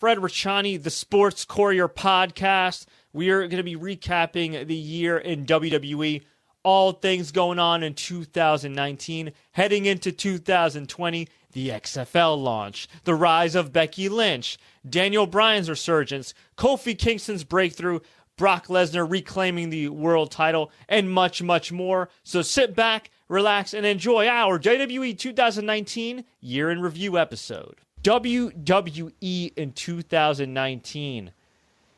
Fred Richani, the Sports Courier podcast. We are going to be recapping the year in WWE, all things going on in 2019, heading into 2020, the XFL launch, the rise of Becky Lynch, Daniel Bryan's resurgence, Kofi Kingston's breakthrough, Brock Lesnar reclaiming the world title, and much, much more. So sit back, relax, and enjoy our WWE 2019 Year in Review episode. WWE in 2019.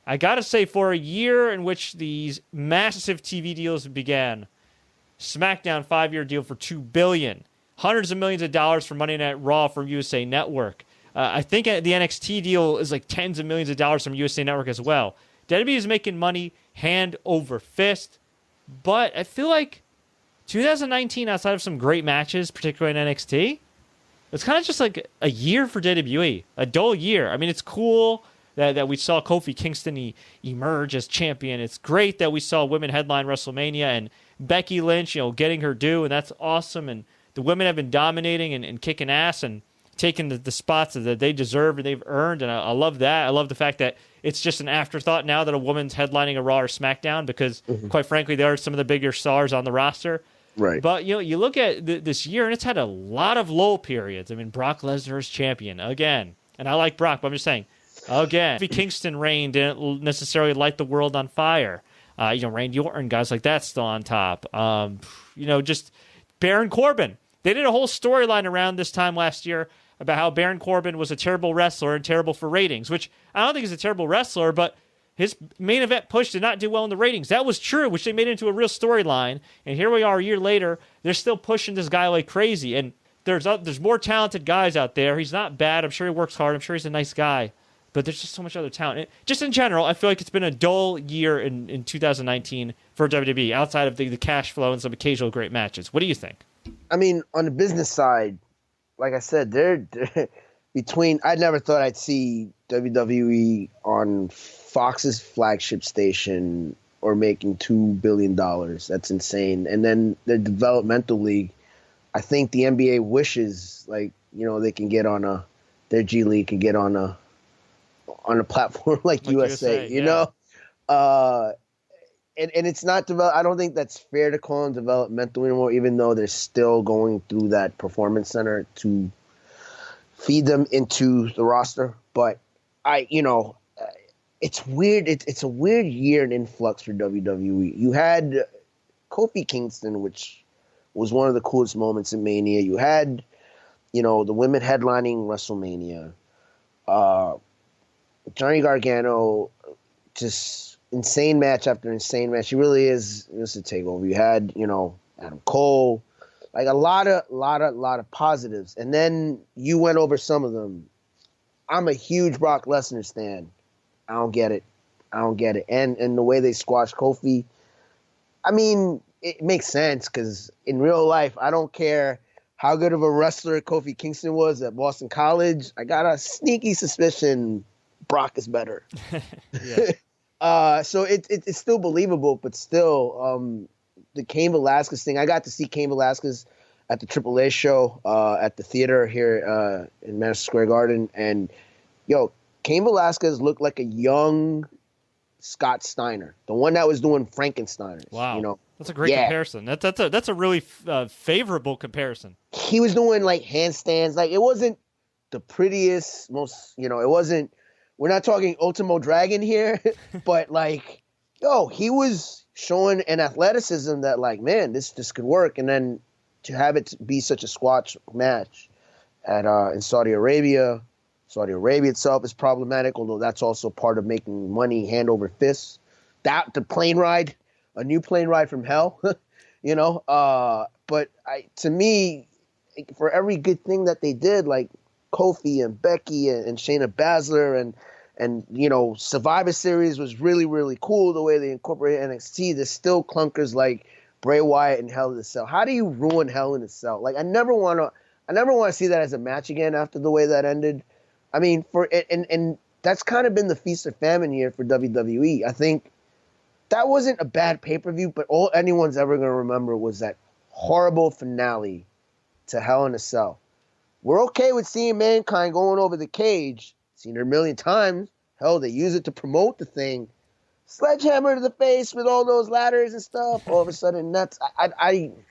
I gotta say, for a year in which these massive TV deals began, SmackDown 5-year deal for $2 billion, hundreds of millions of dollars for Monday Night Raw from USA Network. I think the NXT deal is like tens of millions of dollars from USA Network as well. WWE is making money hand over fist, but I feel like 2019, outside of some great matches, particularly in NXT, it's kind of just like a year for WWE, a dull year. I mean, it's cool that we saw Kofi Kingston emerge as champion. It's great that we saw women headline WrestleMania and Becky Lynch, getting her due, and that's awesome. And the women have been dominating and kicking ass and taking the spots that they deserve and they've earned, and I love that. I love the fact that it's just an afterthought now that a woman's headlining a Raw or SmackDown because, quite frankly, they are some of the bigger stars on the roster. Right. But, you look at this year, and it's had a lot of lull periods. I mean, Brock Lesnar is champion again. And I like Brock, but I'm just saying, again, Kofi Kingston reign didn't necessarily light the world on fire. Randy Orton, guys like that still on top. Just Baron Corbin. They did a whole storyline around this time last year about how Baron Corbin was a terrible wrestler and terrible for ratings, which I don't think he's a terrible wrestler, but his main event push did not do well in the ratings. That was true, which they made into a real storyline. And here we are a year later. They're still pushing this guy like crazy. And there's more talented guys out there. He's not bad. I'm sure he works hard. I'm sure he's a nice guy. But there's just so much other talent. Just in general, I feel like it's been a dull year in 2019 for WWE, outside of the cash flow and some occasional great matches. What do you think? I mean, on the business side, like I said, they're between. I never thought I'd see WWE on Fox's flagship station or making $2 billion. That's insane. And then the developmental league, I think the NBA wishes they can get on their G League can get on a platform like USA, you know? And it's not I don't think that's fair to call them developmental anymore, even though they're still going through that performance center to feed them into the roster. But it's weird. It's a weird year in influx for WWE. You had Kofi Kingston, which was one of the coolest moments in Mania. You had, the women headlining WrestleMania. Johnny Gargano, just insane match after insane match. He really is just a takeover. You had, Adam Cole, like a lot of positives. And then you went over some of them. I'm a huge Brock Lesnar stan. I don't get it. And the way they squashed Kofi, I mean, it makes sense because in real life, I don't care how good of a wrestler Kofi Kingston was at Boston College. I got a sneaky suspicion Brock is better. So it's still believable, but still, the Cain Velasquez thing, I got to see Cain Velasquez at the AAA show at the theater here in Madison Square Garden. And, Cain Velasquez looked like a young Scott Steiner, the one that was doing Frankensteiners. Wow. That's a great comparison. That's a really favorable comparison. He was doing like handstands. Like, it wasn't the prettiest, most, it wasn't, we're not talking Ultimo Dragon here, but he was showing an athleticism that man, this could work. And then to have it be such a squash match in Saudi Arabia itself is problematic, although that's also part of making money hand over fist. The plane ride, a new plane ride from hell, but to me, for every good thing that they did, like Kofi and Becky and Shayna Baszler and Survivor Series was really, really cool the way they incorporated NXT. There's still clunkers like Bray Wyatt and Hell in a Cell. How do you ruin Hell in a Cell? I never want to see that as a match again after the way that ended. I mean, and that's kind of been the feast or famine year for WWE. I think that wasn't a bad pay-per-view, but all anyone's ever going to remember was that horrible finale to Hell in a Cell. We're okay with seeing Mankind going over the cage. Seen it a million times. Hell, they use it to promote the thing. Sledgehammer to the face with all those ladders and stuff. All of a sudden, nuts.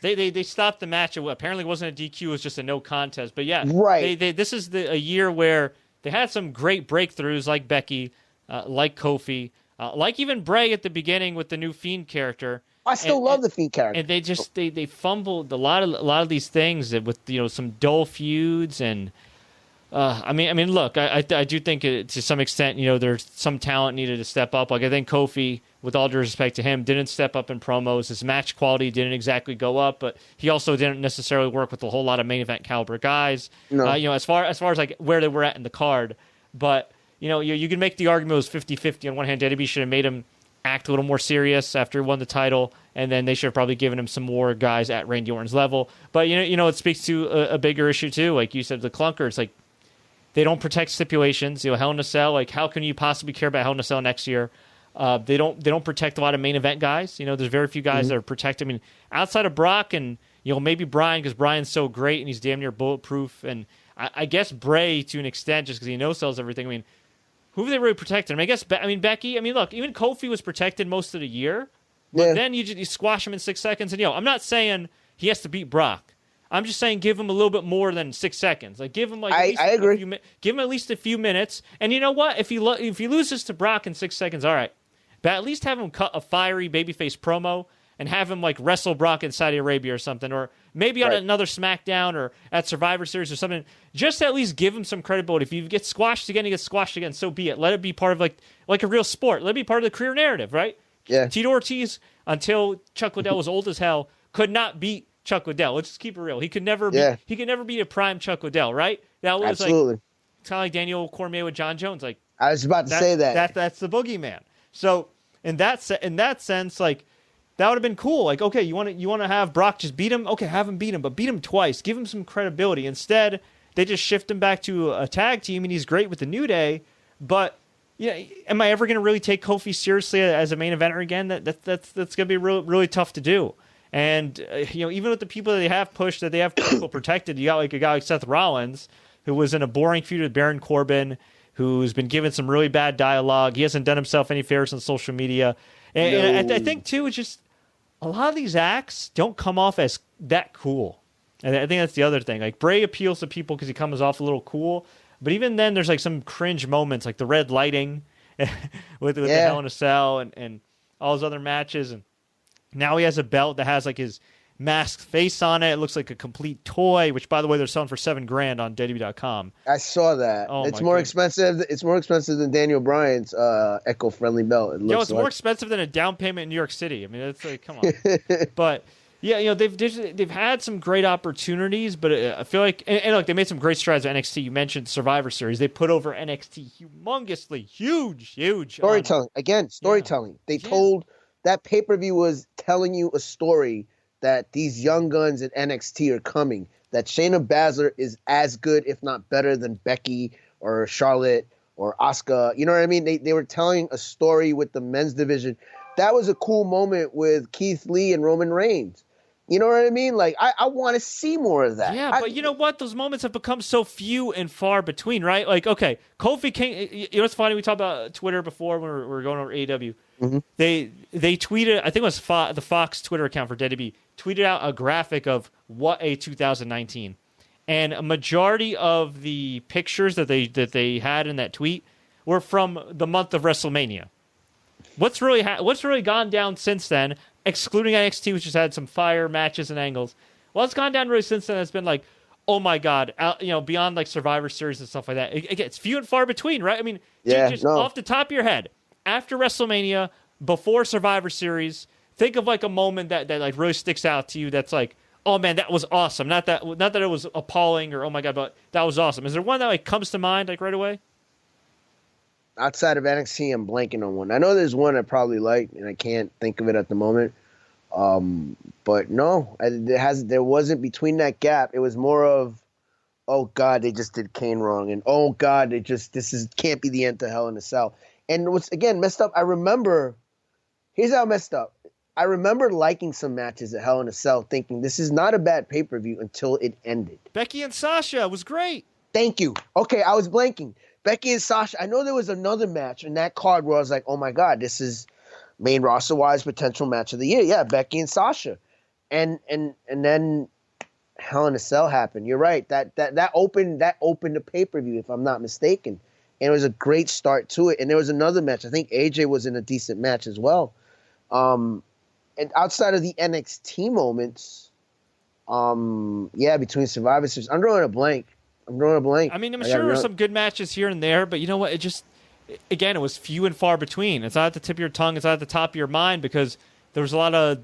They stopped the match. It apparently wasn't a DQ. It was just a no contest. But yeah, right. This is a year where they had some great breakthroughs, like Becky, like Kofi, like even Bray at the beginning with the new Fiend character. I still love the Fiend character. And they just they fumbled a lot of these things with some dull feuds and. I mean, look, I do think to some extent, there's some talent needed to step up. Like I think Kofi, with all due respect to him, didn't step up in promos. His match quality didn't exactly go up, but he also didn't necessarily work with a whole lot of main event caliber guys. No. As far as like where they were at in the card, but you can make the argument it was 50-50. On one hand, WWE should have made him act a little more serious after he won the title, and then they should have probably given him some more guys at Randy Orton's level. But it speaks to a bigger issue too. Like you said, the clunker. It's like. They don't protect stipulations. Hell in a Cell. Like, how can you possibly care about Hell in a Cell next year? They don't protect a lot of main event guys. There's very few guys that are protected. I mean, outside of Brock and maybe Bryan, because Bryan's so great and he's damn near bulletproof, and I guess Bray to an extent just because he no-sells everything. I mean, who have they really protected? I mean, Becky. I mean, look, even Kofi was protected most of the year, but then you squash him in 6 seconds. And I'm not saying he has to beat Brock. I'm just saying give him a little bit more than 6 seconds. Like give him I agree. Give him at least a few minutes. And you know what? If he loses to Brock in 6 seconds, all right. But at least have him cut a fiery babyface promo and have him like wrestle Brock in Saudi Arabia or something, or maybe on another SmackDown or at Survivor Series or something. Just at least give him some credibility. If you get squashed again, he gets squashed again. So be it. Let it be part of like a real sport. Let it be part of the career narrative, right? Yeah. Tito Ortiz, until Chuck Liddell was old as hell, could not beat Chuck Liddell. Let's just keep it real. He could never be a prime Chuck Liddell, right? That was absolutely. It's kind of like Daniel Cormier with John Jones. Like I was about to say that. That's the boogeyman. So in that sense, like that would have been cool. Like, okay, you want to have Brock just beat him? Okay, have him beat him, but beat him twice. Give him some credibility. Instead, they just shift him back to a tag team, and he's great with the New Day. But am I ever going to really take Kofi seriously as a main eventer again? That's going to be really tough to do. And even with the people that they have pushed, that they have people protected, you got like a guy like Seth Rollins, who was in a boring feud with Baron Corbin, who's been given some really bad dialogue. He hasn't done himself any favors on social media, and I think too, it's just a lot of these acts don't come off as that cool. And I think that's the other thing. Like Bray appeals to people because he comes off a little cool, but even then, there's like some cringe moments, like the red lighting with the Hell in a Cell and all his other matches and. Now he has a belt that has like his masked face on it. It looks like a complete toy, which by the way, they're selling for $7,000 on WWE.com. I saw that. It's more expensive. It's more expensive than Daniel Bryan's eco-friendly belt. It's more expensive than a down payment in New York City. I mean, it's like, come on. But yeah, they've had some great opportunities, but I feel like and look, they made some great strides at NXT. You mentioned Survivor Series. They put over NXT humongously, huge. Storytelling again. Storytelling. They told. That pay-per-view was telling you a story that these young guns at NXT are coming, that Shayna Baszler is as good, if not better, than Becky or Charlotte or Asuka. You know what I mean? They were telling a story with the men's division. That was a cool moment with Keith Lee and Roman Reigns. You know what I mean? Like, I want to see more of that. Yeah, but you know what? Those moments have become so few and far between, right? Like, okay, Kofi came. You know what's funny? We talked about Twitter before when we were going over AEW. Mm-hmm. They tweeted, I think it was the Fox Twitter account for WWE, tweeted out a graphic of what a 2019. And a majority of the pictures that they had in that tweet were from the month of WrestleMania. What's really gone down since then, excluding NXT, which has had some fire matches and angles. Well, it's gone down really since then. It's been like, oh my God, beyond like Survivor Series and stuff like that. It's few and far between, right? I mean, off the top of your head, after WrestleMania, before Survivor Series, think of like a moment that like really sticks out to you. That's like, oh man, that was awesome. Not that it was appalling or oh my God, but that was awesome. Is there one that like comes to mind like right away? Outside of NXT, I'm blanking on one. I know there's one I probably like, and I can't think of it at the moment. But no, there wasn't between that gap. It was more of, oh God, they just did Kane wrong, and oh God, can't be the end to Hell in a Cell. And what's again messed up? Here's how messed up. I remember liking some matches at Hell in a Cell, thinking this is not a bad pay-per-view until it ended. Becky and Sasha was great. Thank you. Okay, I was blanking. Becky and Sasha. I know there was another match in that card where I was like, oh my God, this is main roster wise potential match of the year. Yeah, Becky and Sasha, and then Hell in a Cell happened. You're right. That opened the pay-per-view, if I'm not mistaken. And it was a great start to it. And there was another match. I think AJ was in a decent match as well. And outside of the NXT moments, between Survivor Series, I'm drawing a blank. I mean, I'm sure there were some good matches here and there, but you know what? It was few and far between. It's not at the tip of your tongue. It's not at the top of your mind because there was a lot of,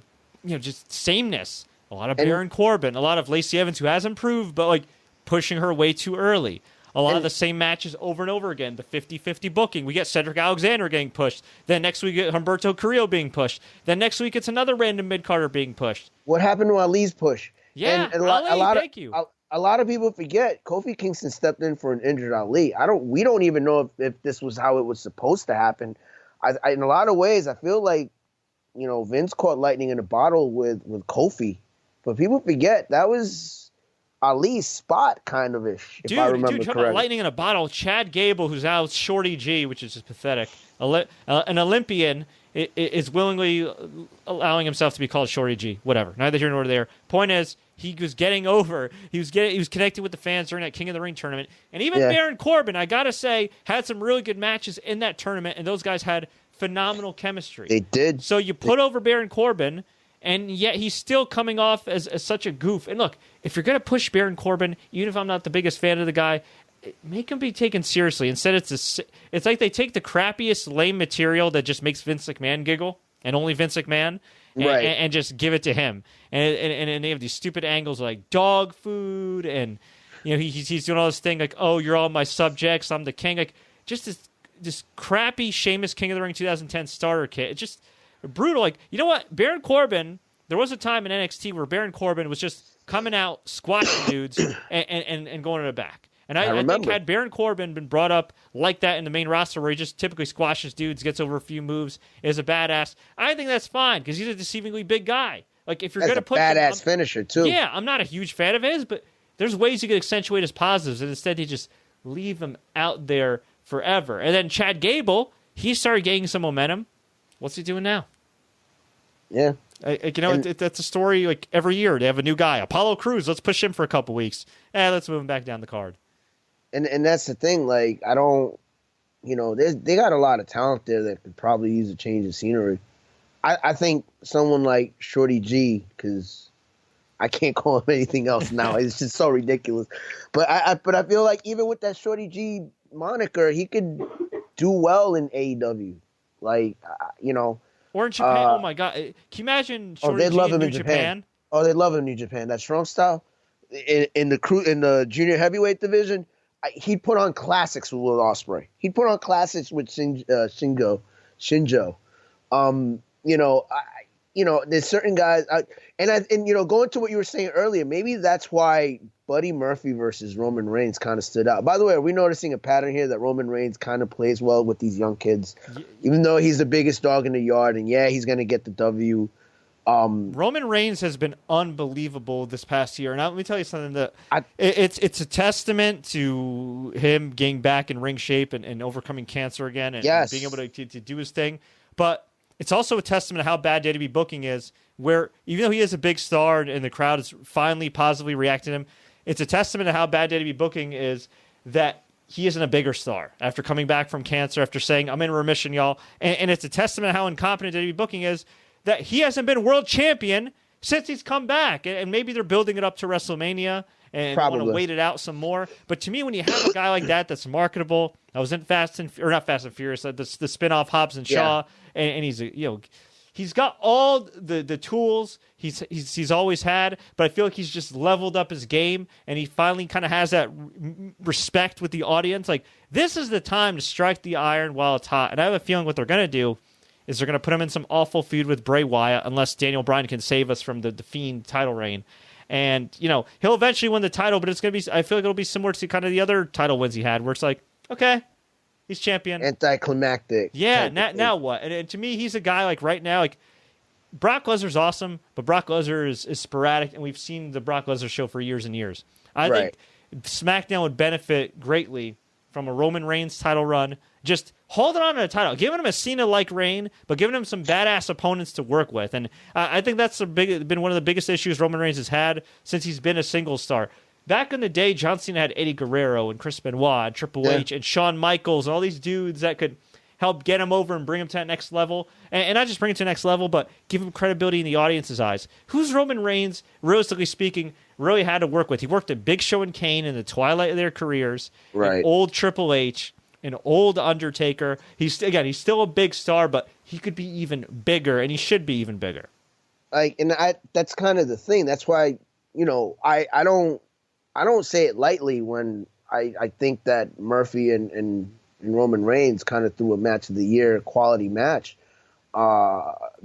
just sameness. A lot of Baron Corbin, a lot of Lacey Evans, who has improved, but like pushing her way too early. A lot of the same matches over and over again. The 50-50 booking. We get Cedric Alexander getting pushed. Then next week, get Humberto Carrillo being pushed. Then next week, it's another random mid-carder being pushed. What happened to Ali's push? Yeah, a lot of people forget Kofi Kingston stepped in for an injured Ali. We don't even know if this was how it was supposed to happen. In a lot of ways, I feel like, Vince caught lightning in a bottle with Kofi. But people forget that was Ali's spot, kind of ish. If I remember correctly. About lightning in a bottle. Chad Gable, who's now Shorty G, which is just pathetic. An Olympian is willingly allowing himself to be called Shorty G. Whatever. Neither here nor there. Point is, he was getting over. He was connecting with the fans during that King of the Ring tournament. And even Baron Corbin, I gotta say, had some really good matches in that tournament, and those guys had phenomenal chemistry. They did. So you put over Baron Corbin. And yet he's still coming off as such a goof. And look, if you're going to push Baron Corbin, even if I'm not the biggest fan of the guy, make him be taken seriously. Instead, it's like they take the crappiest lame material that just makes Vince McMahon giggle, and only Vince McMahon, and just give it to him. And they have these stupid angles like dog food, and he's doing all this thing like, oh, you're all my subjects, I'm the king. Like, just this crappy Sheamus King of the Ring 2010 starter kit. It's just brutal. Like, you know what? Baron Corbin, there was a time in NXT where Baron Corbin was just coming out, squashing dudes, and going to the back. And I think had Baron Corbin been brought up like that in the main roster where he just typically squashes dudes, gets over a few moves, is a badass, I think that's fine because he's a deceivingly big guy. Like, if you're going to put badass finisher, too. Yeah, I'm not a huge fan of his, but there's ways you can accentuate his positives, and instead he just leave him out there forever. And then Chad Gable, he started gaining some momentum. What's he doing now? Yeah. That's a story like every year. They have a new guy. Apollo Crews, let's push him for a couple weeks. Let's move him back down the card. And that's the thing. Like, I don't, they got a lot of talent there that could probably use a change of scenery. I think someone like Shorty G, because I can't call him anything else now. It's just so ridiculous. But I feel like even with that Shorty G moniker, he could do well in AEW. Like, Or in Japan. Oh my God! Can you imagine? They'd love him in Japan. Oh, they love him in New Japan. That strong style in the junior heavyweight division. He'd put on classics with Will Ospreay. He'd put on classics with Shinjo. There's certain guys, going to what you were saying earlier. Maybe that's why Buddy Murphy versus Roman Reigns kind of stood out. By the way, are we noticing a pattern here that Roman Reigns kind of plays well with these young kids, even though he's the biggest dog in the yard, and he's going to get the W. Roman Reigns has been unbelievable this past year. Now, let me tell you something that it's a testament to him getting back in ring shape and overcoming cancer again and being able to do his thing. But it's also a testament to how bad WWE booking is, where even though he is a big star and the crowd is finally positively reacting to him, it's a testament to how bad WWE booking is that he isn't a bigger star after coming back from cancer, after saying, I'm in remission, y'all. And it's a testament to how incompetent WWE booking is that he hasn't been world champion since he's come back. And maybe they're building it up to WrestleMania and want to wait it out some more. But to me, when you have a guy like that that's marketable, I was in not Fast and Furious, the spinoff Hobbs and Shaw, and he's he's got all the tools he's always had, but I feel like he's just leveled up his game, and he finally kind of has that respect with the audience. Like, this is the time to strike the iron while it's hot. And I have a feeling what they're going to do is they're going to put him in some awful feud with Bray Wyatt, unless Daniel Bryan can save us from the Fiend title reign. And, he'll eventually win the title, but it's going to be, I feel like it'll be similar to kind of the other title wins he had, where it's like, okay, he's champion. Anticlimactic. Yeah, now what? And to me, he's a guy, like, right now, like, Brock Lesnar's awesome, but Brock Lesnar is sporadic, and we've seen the Brock Lesnar show for years and years. I think SmackDown would benefit greatly from a Roman Reigns title run, just holding on to the title, giving him a Cena-like reign, but giving him some badass opponents to work with. And I think that's been one of the biggest issues Roman Reigns has had since he's been a single star. Back in the day, John Cena had Eddie Guerrero and Chris Benoit and Triple H and Shawn Michaels and all these dudes that could help get him over and bring him to that next level. And not just bring him to the next level, but give him credibility in the audience's eyes. Who's Roman Reigns, realistically speaking, really had to work with? He worked at Big Show and Kane in the twilight of their careers. Right. An old Triple H, an old Undertaker. He's still a big star, but he could be even bigger, and he should be even bigger. That's kind of the thing. That's why, I don't say it lightly when I think that Murphy and Roman Reigns kind of threw a match of the year quality match,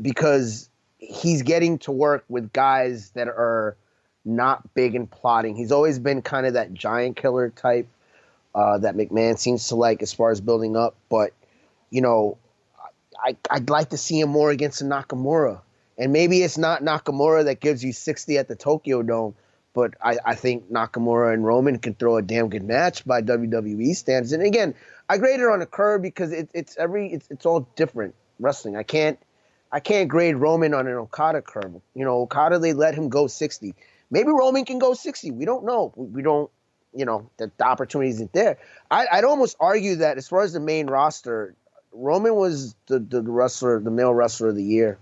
because he's getting to work with guys that are not big and plotting. He's always been kind of that giant killer type that McMahon seems to like as far as building up. But, I'd like to see him more against a Nakamura. And maybe it's not Nakamura that gives you 60 at the Tokyo Dome, but I think Nakamura and Roman can throw a damn good match by WWE standards. And again, I grade it on a curve because it's all different wrestling. I can't grade Roman on an Okada curve. Okada, they let him go 60. Maybe Roman can go 60. We don't know. We don't. The opportunity isn't there. I'd almost argue that as far as the main roster, Roman was the male wrestler of the year,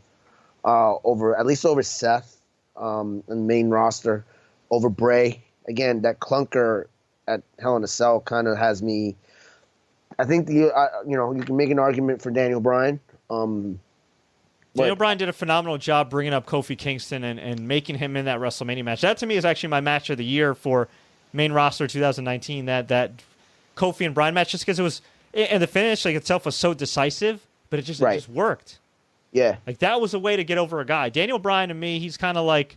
over Seth, in the main roster, over Bray. Again, that clunker at Hell in a Cell kind of has me. I think you can make an argument for Daniel Bryan. Daniel Bryan did a phenomenal job bringing up Kofi Kingston and making him in that WrestleMania match. That to me is actually my match of the year for main roster 2019. That Kofi and Bryan match, just because it was, and the finish itself was so decisive, but it just worked. Yeah, that was a way to get over a guy. Daniel Bryan to me, he's kind of like.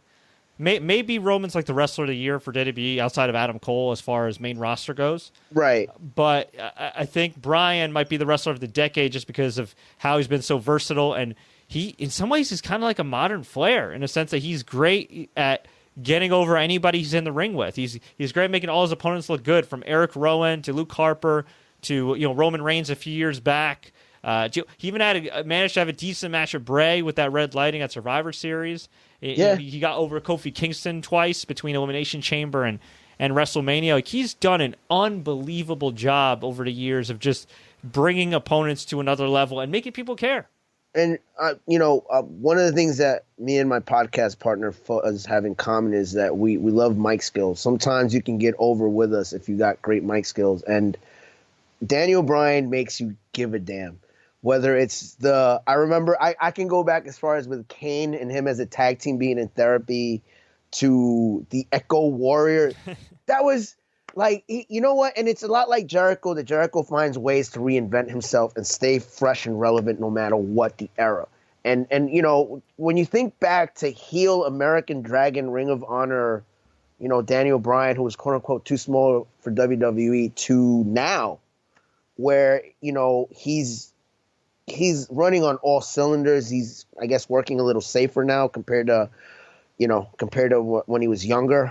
Maybe Roman's like the wrestler of the year for WWE outside of Adam Cole as far as main roster goes. Right. But I think Bryan might be the wrestler of the decade just because of how he's been so versatile. And he, in some ways, is kind of like a modern Flair in a sense that he's great at getting over anybody he's in the ring with. He's great at making all his opponents look good, from Eric Rowan to Luke Harper to Roman Reigns a few years back. He even managed to have a decent match with Bray with that red lighting at Survivor Series. He got over Kofi Kingston twice between Elimination Chamber and WrestleMania. He's done an unbelievable job over the years of just bringing opponents to another level and making people care. And, one of the things that me and my podcast partner have in common is that we love mic skills. Sometimes you can get over with us if you got great mic skills. And Daniel Bryan makes you give a damn. Whether it's I remember I can go back as far as with Kane and him as a tag team being in therapy to the Echo Warrior. That was like, you know what? And it's a lot like Jericho, that Jericho finds ways to reinvent himself and stay fresh and relevant no matter what the era. And when you think back to heel American Dragon Ring of Honor, Daniel Bryan, who was quote unquote too small for WWE, to now where, he's running on all cylinders. He's, I guess, working a little safer now compared to when he was younger.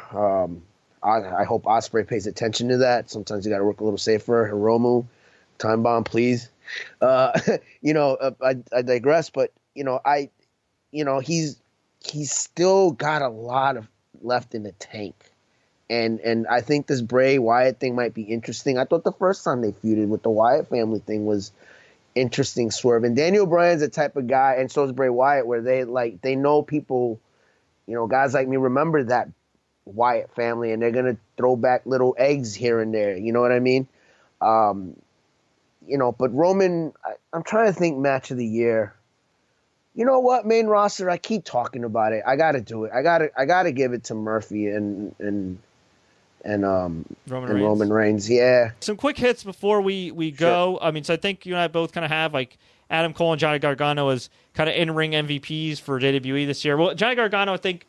I hope Ospreay pays attention to that. Sometimes you got to work a little safer. Hiromu, time bomb, please. I digress, but he's still got a lot of left in the tank, and I think this Bray Wyatt thing might be interesting. I thought the first time they feuded with the Wyatt family thing was interesting swerve. And Daniel Bryan's the type of guy, and so is Bray Wyatt, where they know people, guys like me remember that Wyatt family, and they're gonna throw back little eggs here and there. You know what I mean? But Roman, I'm trying to think match of the year. You know what? Main roster, I keep talking about it. I gotta do it. I gotta give it to Murphy and Roman Reigns. Yeah. Some quick hits before we go. Sure. I mean, so I think you and I both kind of have like Adam Cole and Johnny Gargano as kind of in-ring MVPs for WWE this year. Well, Johnny Gargano, I think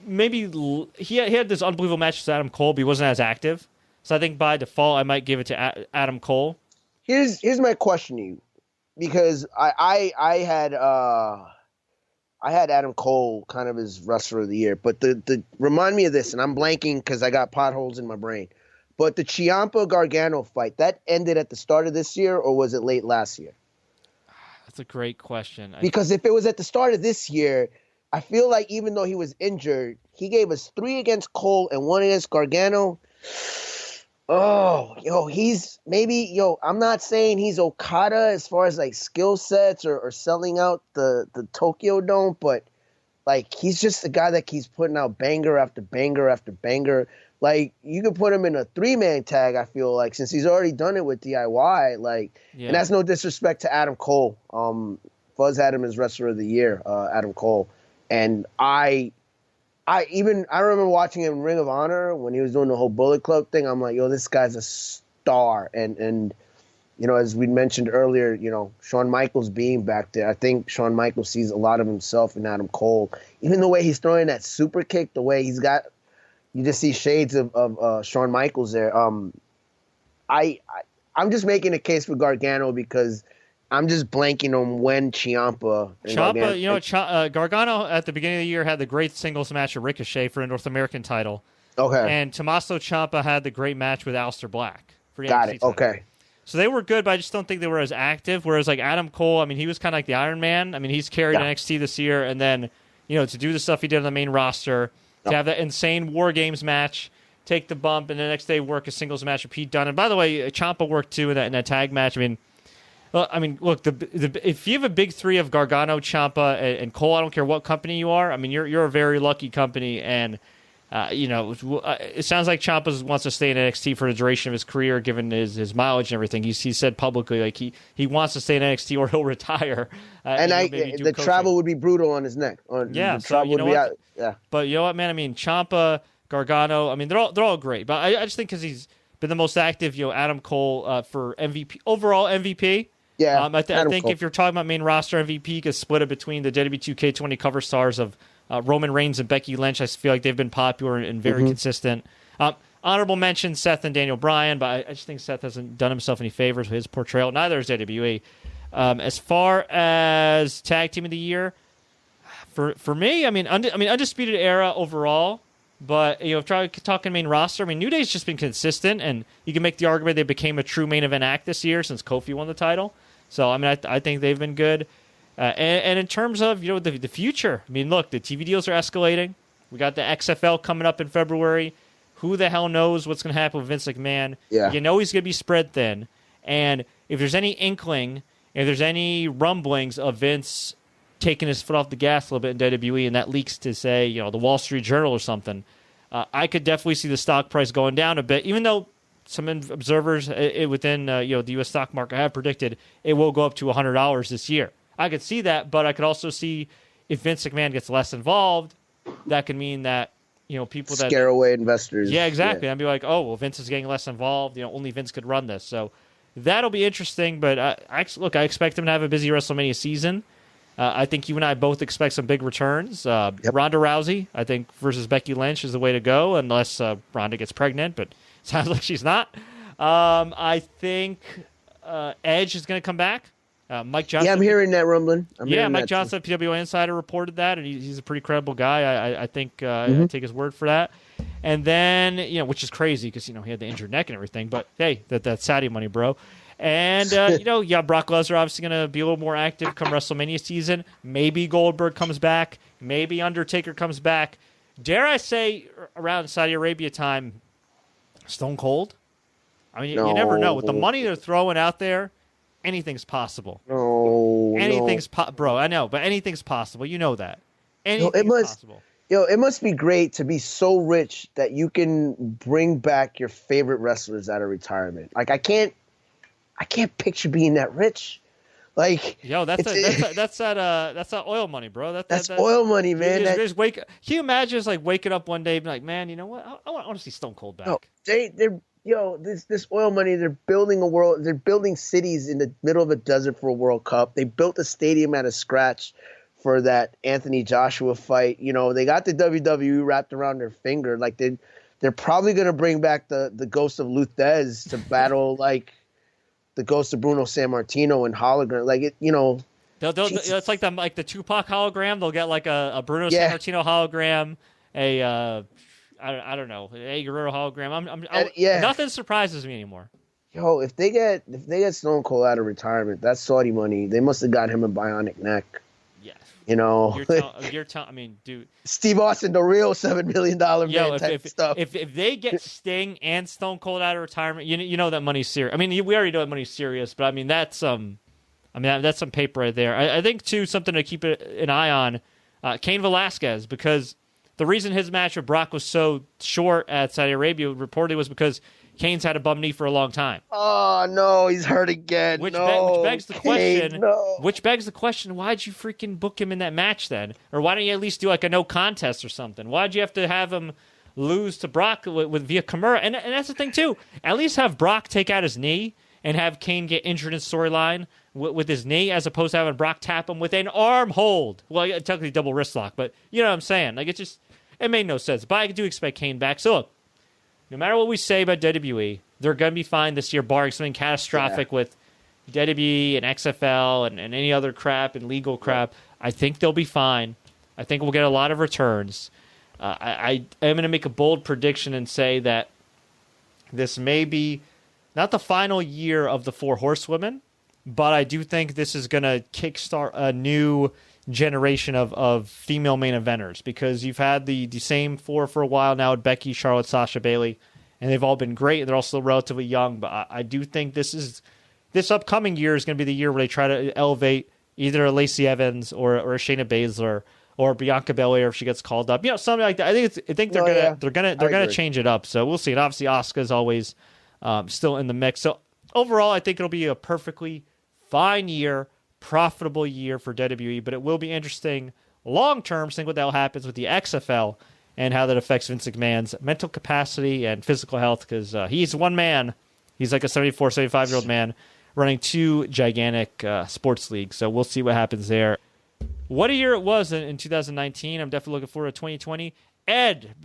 maybe he had this unbelievable match with Adam Cole, but he wasn't as active. So I think by default, I might give it to Adam Cole. Here's my question to you, because I had Adam Cole kind of as wrestler of the year, but the remind me of this, and I'm blanking because I got potholes in my brain. But the Ciampa Gargano fight, that ended at the start of this year, or was it late last year? That's a great question. Because if it was at the start of this year, I feel like even though he was injured, he gave us 3 against Cole and 1 against Gargano. Oh, I'm not saying he's Okada as far as like skill sets or selling out the Tokyo Dome, but like he's just a guy that keeps putting out banger after banger after banger. Like you could put him in a 3-man tag, I feel like, since he's already done it with DIY. And that's no disrespect to Adam Cole. Fuzz had him as Wrestler of the Year, Adam Cole. And I remember watching him in Ring of Honor when he was doing the whole Bullet Club thing. I'm like, yo, this guy's a star. And as we mentioned earlier, Shawn Michaels being back there, I think Shawn Michaels sees a lot of himself in Adam Cole. Even the way he's throwing that super kick, the way he's got, you just see shades of Shawn Michaels there. I'm just making a case for Gargano because I'm just blanking on when Ciampa. Gargano at the beginning of the year had the great singles match with Ricochet for a North American title. Okay. And Tommaso Ciampa had the great match with Aleister Black for the Got NXT it. title. Okay. So they were good, but I just don't think they were as active. Whereas like Adam Cole, I mean, he was kind of like the Iron Man. I mean, he's carried NXT this year, and then to do the stuff he did on the main roster, to have that insane War Games match, take the bump, and the next day work a singles match with Pete Dunne. And by the way, Ciampa worked too in that tag match. I mean, look, if you have a big 3 of Gargano, Ciampa, and Cole, I don't care what company you are. I mean, you're a very lucky company, and it sounds like Ciampa wants to stay in NXT for the duration of his career, given his mileage and everything. He said publicly like he wants to stay in NXT or he'll retire. The travel would be brutal on his neck. Yeah, But you know what, man? I mean, Ciampa, Gargano. I mean, they're all great, but I just think because he's been the most active. Adam Cole for MVP overall MVP. Yeah, I think if you're talking about main roster MVP, you could split it between the WWE 2K20 cover stars of Roman Reigns and Becky Lynch. I feel like they've been popular and very consistent. Honorable mention, Seth and Daniel Bryan, but I just think Seth hasn't done himself any favors with his portrayal. Neither has WWE. As far as tag team of the year, for me, Undisputed Era overall. But if talking main roster, New Day's just been consistent, and you can make the argument they became a true main event act this year since Kofi won the title. So I think they've been good. And in terms of the future, look, the TV deals are escalating. We got the XFL coming up in February. Who the hell knows what's going to happen with Vince McMahon? Yeah. He's going to be spread thin. And if there's any inkling, if there's any rumblings of Vince taking his foot off the gas a little bit in WWE, and that leaks to, say, the Wall Street Journal or something, I could definitely see the stock price going down a bit, even though some observers within the U.S. stock market have predicted it will go up to $100 this year. I could see that, but I could also see if Vince McMahon gets less involved, that could mean that people that scare away investors. Yeah, exactly. I'd be like, oh, well, Vince is getting less involved. Only Vince could run this, so that'll be interesting. But I expect him to have a busy WrestleMania season. I think you and I both expect some big returns. Ronda Rousey, I think, versus Becky Lynch is the way to go, unless Ronda gets pregnant, but it sounds like she's not. I think Edge is going to come back. Mike Johnson. Yeah, I'm hearing that rumbling. Mike Johnson, PWI Insider, reported that, and he's a pretty credible guy. I think I take his word for that. And then, which is crazy because, he had the injured neck and everything, but hey, that's Saudi money, bro. And, Brock Lesnar obviously going to be a little more active come WrestleMania season. Maybe Goldberg comes back. Maybe Undertaker comes back. Dare I say, around Saudi Arabia time, Stone Cold? You never know. With the money they're throwing out there, anything's possible. Bro, I know, but anything's possible. You know that. Anything's possible. It must be great to be so rich that you can bring back your favorite wrestlers out of retirement. Like, I can't picture being that rich. Like, that's that oil money, bro. That's oil money, man. Can you imagine just like waking up one day and be like, man, you know what? I want to see Stone Cold back. No, this oil money. They're building a world. They're building cities in the middle of a desert for a World Cup. They built a stadium out of scratch for that Anthony Joshua fight. They got the WWE wrapped around their finger. Like they're probably gonna bring back the ghost of Luthez to battle like the ghost of Bruno Sammartino and hologram. Like it, it's like the Tupac hologram. They'll get like a Bruno Sammartino hologram. I don't know. Eddie Guerrero hologram. Yeah. Nothing surprises me anymore. Yo, if they get Stone Cold out of retirement, that's Saudi money. They must have got him a bionic neck. Yes. You know, you're telling. I mean, dude. Steve Austin, the real $7 million man type stuff. If they get Sting and Stone Cold out of retirement, you know that money's serious. I mean, we already know that money's serious, but I mean that's some paper right there. I think too something to keep an eye on, Cain Velasquez, because the reason his match with Brock was so short at Saudi Arabia reportedly was because Kane's had a bum knee for a long time. Oh no, he's hurt again. Which begs the question: why'd you freaking book him in that match then? Or why don't you at least do like a no contest or something? Why'd you have to have him lose to Brock with via Kimura? And that's the thing too. At least have Brock take out his knee and have Kane get injured in storyline with his knee, as opposed to having Brock tap him with an arm hold. Well, technically double wrist lock, but you know what I'm saying. Like it made no sense. But I do expect Kane back. So look. No matter what we say about WWE, they're going to be fine this year, barring something catastrophic with WWE and XFL and any other crap and legal crap. I think they'll be fine. I think we'll get a lot of returns. I am going to make a bold prediction and say that this may be not the final year of the Four Horsewomen, but I do think this is going to kickstart a new generation of female main eventers, because you've had the same four for a while now with Becky, Charlotte, Sasha, Bayley, and they've all been great. They're all still relatively young, but I do think this upcoming year is going to be the year where they try to elevate either a Lacey Evans or a Shayna Baszler or Bianca Belair if she gets called up, something like that. I think they're gonna change it up. So we'll see. And obviously Asuka's always still in the mix. So overall, I think it'll be a perfectly fine year. Profitable year for WWE, but it will be interesting long term seeing what the hell happens with the XFL and how that affects Vince McMahon's mental capacity and physical health, because he's one man. He's like a 74, 75-year-old man running two gigantic sports leagues. So we'll see what happens there. What a year it was in 2019. I'm definitely looking forward to 2020. Ed,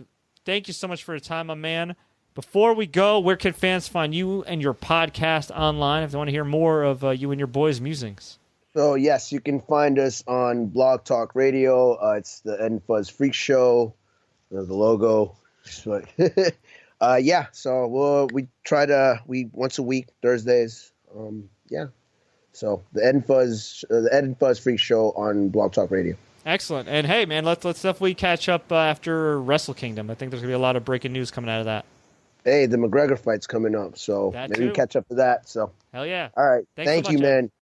thank you so much for your time, my man. Before we go, where can fans find you and your podcast online if they want to hear more of you and your boys' musings? So, yes, you can find us on Blog Talk Radio. It's the Ed and Fuzz Freak Show, the logo. So we once a week, Thursdays. So the Ed and Fuzz Freak Show on Blog Talk Radio. Excellent. And hey, man, let's definitely catch up after Wrestle Kingdom. I think there's going to be a lot of breaking news coming out of that. Hey, the McGregor fight's coming up, so maybe we catch up to that. So hell yeah. All right. Thank you, man.